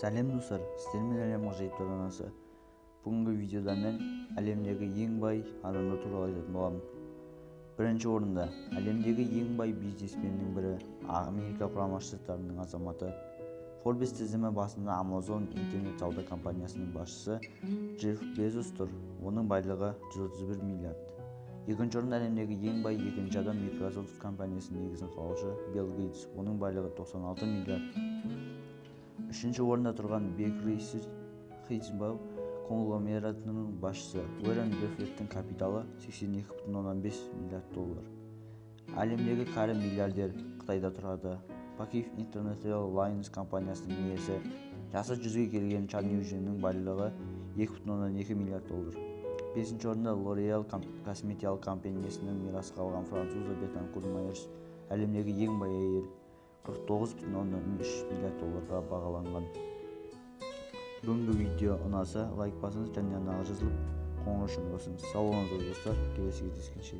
Сәлем достар, сіздермен әлемнің ғажайыптар анасы. Бүгінгі видеода мен әлемдегі ең бай адамдар туралы айтатын боламын. Бірінші орында әлемдегі ең бай бизнесменнің бірі Америка құрама штаттарының азаматы. Forbes тізімі басында Amazon интернет сауда компаниясының басшысы Джефф Безос тұр. Оның байлығы 131 миллиард. Екінші орында әлемдегі ең бай екінші адам Microsoft компаниясының негізін қалаушы Билл Гейтс. Оның байлығы 96 миллиард. Үшінші орында тұрған Berkshire Hathaway конгломератының басшысы Уоррен Баффеттің капиталы 82,5 миллиард доллар. Әлемдегі кәрі миллиардер Қытайда тұрады. Pakistan International Lines компаниясының иесі жасы 100-ге келген Чан Южиннің байлығы 2,2 миллиард доллар. Бесінші орында L'Oreal косметикалық компаниясының мирасқа қалған французы Бетанкур Майерс әлемдегі ең бай әйел 49,3 миллиард долларға бағаланған. Бүгінгі видео ұнаса лайк басыңыз және арнаға жазылып қоңырау басыңыз. Сау болыңыздар достар, келесі кездескенше.